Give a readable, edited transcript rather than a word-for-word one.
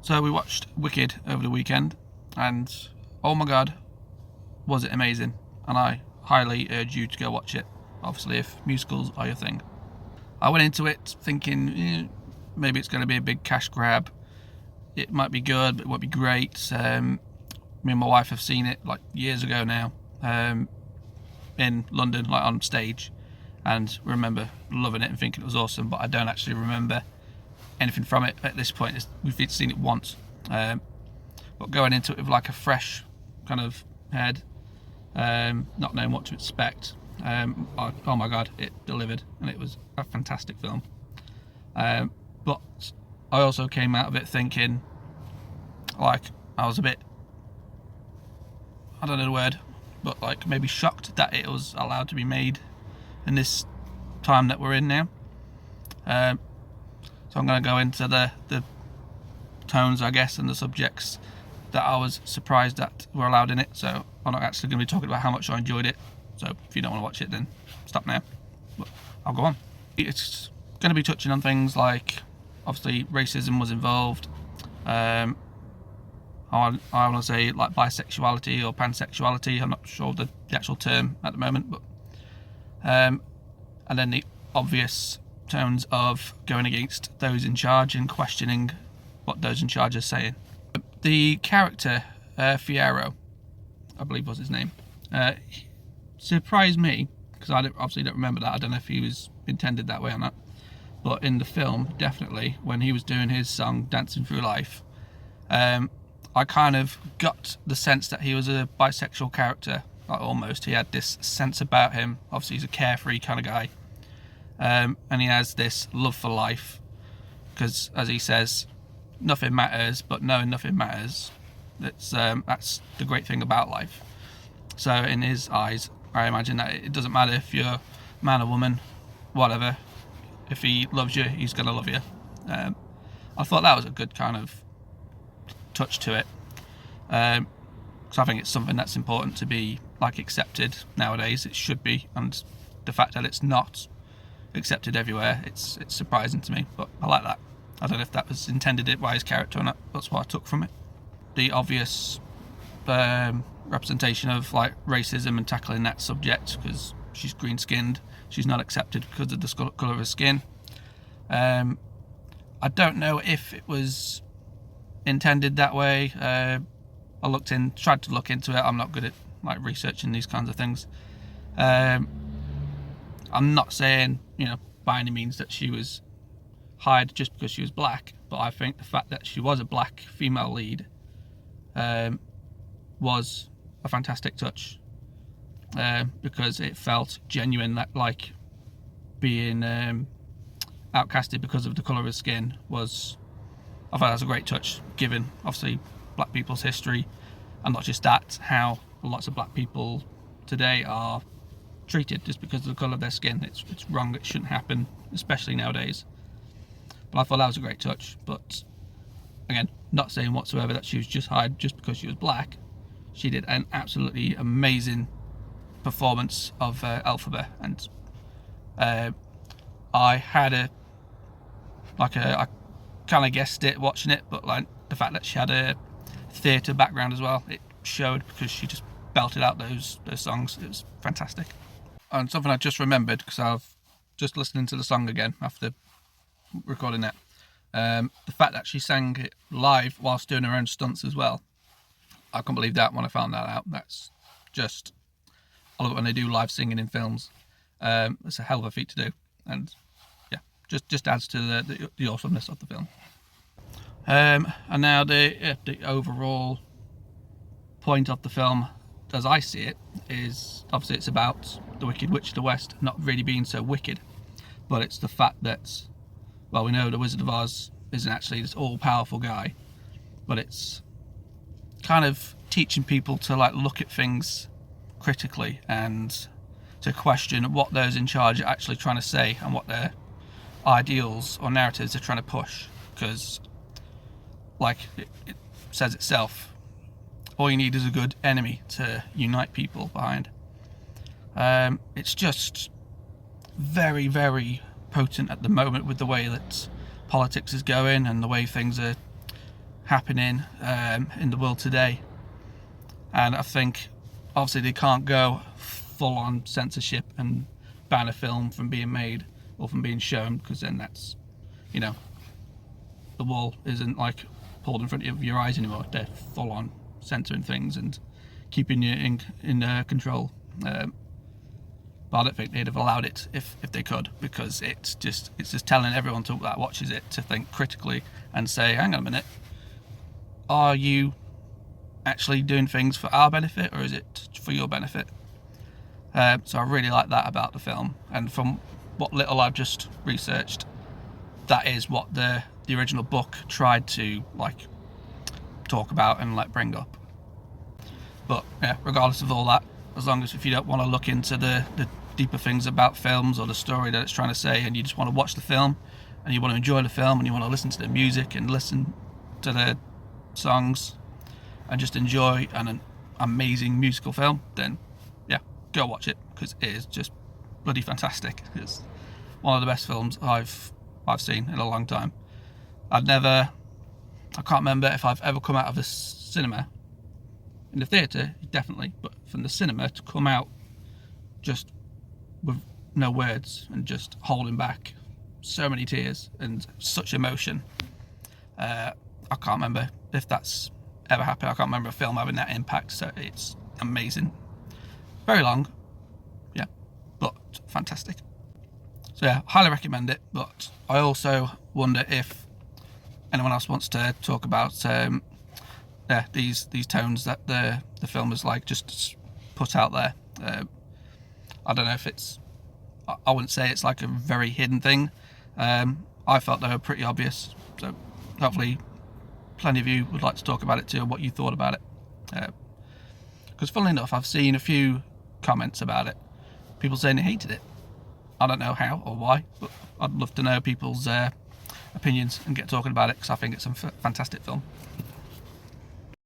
So we watched Wicked over the weekend, and oh my god, was it amazing. And I highly urge you to go watch it, obviously if musicals are your thing. I went into it thinking maybe it's going to be a big cash grab. It might be good, but it won't be great. Me and my wife have seen it like years ago now, in London, like on stage, and remember loving it and thinking it was awesome, but I don't actually remember anything from it at this point. We've seen it once, but going into it with like a fresh kind of head, not knowing what to expect, oh my god, it delivered, and it was a fantastic film. But I also came out of it thinking, like, I was a bit, I don't know the word, but like maybe shocked that it was allowed to be made in this time that we're in now. So I'm going to go into the tones, I guess, and the subjects that I was surprised that were allowed in it. So I'm not actually going to be talking about how much I enjoyed it. So if you don't want to watch it, then stop now. But I'll go on. It's going to be touching on things like, obviously, racism was involved. I want to say like bisexuality or pansexuality. I'm not sure the actual term at the moment, but and then the obvious tones of going against those in charge and questioning what those in charge are saying. The character Fiyero, I believe was his name, surprised me because I obviously don't remember that. I don't know if he was intended that way or not, but in the film, definitely when he was doing his song "Dancing Through Life," I kind of got the sense that he was a bisexual character. Like almost, he had this sense about him. Obviously, he's a carefree kind of guy, and he has this love for life. Because, as he says, nothing matters, but knowing nothing matters. That's the great thing about life. So, in his eyes, I imagine that it doesn't matter if you're man or woman, whatever. If he loves you, he's gonna love you. I thought that was a good kind of touch to it. Because I think it's something that's important to be like accepted nowadays. It should be, and the fact that it's not accepted everywhere, it's surprising to me. But I like that. I don't know if that was intended it by his character or not. That's what I took from it. The obvious representation of like racism and tackling that subject, because she's green-skinned, she's not accepted because of the colour of her skin. I don't know if it was intended that way. I tried to look into it. I'm not good at like researching these kinds of things. I'm not saying, by any means that she was hired just because she was black, but I think the fact that she was a black female lead was a fantastic touch, because it felt genuine, like being outcasted because of the colour of her skin I thought that was a great touch, given obviously black people's history, and not just that, how lots of black people today are treated just because of the colour of their skin. It's wrong, it shouldn't happen, especially nowadays. But I thought that was a great touch. But again, not saying whatsoever that she was just hired just because she was black. She did an absolutely amazing performance of Elphaba, and I had I kind of guessed it watching it, but like the fact that she had a theatre background as well, it showed, because she just belted out those songs. It was fantastic. And something I just remembered, because I've just listening to the song again after recording it, the fact that she sang it live whilst doing her own stunts as well, I couldn't believe that when I found that out. That's just, I love it when they do live singing in films. It's a hell of a feat to do, and yeah, just adds to the awesomeness of the film. And now the overall point of the film, as I see it, is obviously it's about the Wicked Witch of the West not really being so wicked, but it's the fact that, well, we know the Wizard of Oz isn't actually this all-powerful guy, but it's kind of teaching people to like look at things critically and to question what those in charge are actually trying to say and what their ideals or narratives are trying to push. Because, like it says itself, all you need is a good enemy to unite people behind. It's just very, very potent at the moment with the way that politics is going and the way things are happening in the world today. And I think obviously they can't go full on censorship and ban a film from being made or from being shown, because then that's, you know, the wall isn't like pulled in front of your eyes anymore. They're full on censoring things and keeping you in control. But I don't think they'd have allowed it if they could, because it's just telling everyone that watches it to think critically and say, hang on a minute, are you actually doing things for our benefit, or is it for your benefit? So I really like that about the film, and from what little I've just researched, that is what the original book tried to like talk about and like bring up. But yeah, regardless of all that, as long as if you don't want to look into the deeper things about films or the story that it's trying to say, and you just want to watch the film and you want to enjoy the film and you want to listen to the music and listen to the songs and just enjoy an amazing musical film, then yeah, go watch it, because it is just bloody fantastic. It's one of the best films I've seen in a long time. I can't remember if I've ever come out of the cinema, in the theatre definitely, but from the cinema to come out just with no words and just holding back so many tears and such emotion. I can't remember if that's ever happened. I can't remember a film having that impact, so it's amazing. Very long, yeah, but fantastic. So yeah, highly recommend it. But I also wonder if anyone else wants to talk about these tones that the film is like just put out there. I don't know if it's, I wouldn't say it's like a very hidden thing. I felt they were pretty obvious, so hopefully plenty of you would like to talk about it too, what you thought about it. Because funnily enough, I've seen a few comments about it, people saying they hated it. I don't know how or why, but I'd love to know people's opinions and get talking about it, because I think it's a fantastic film.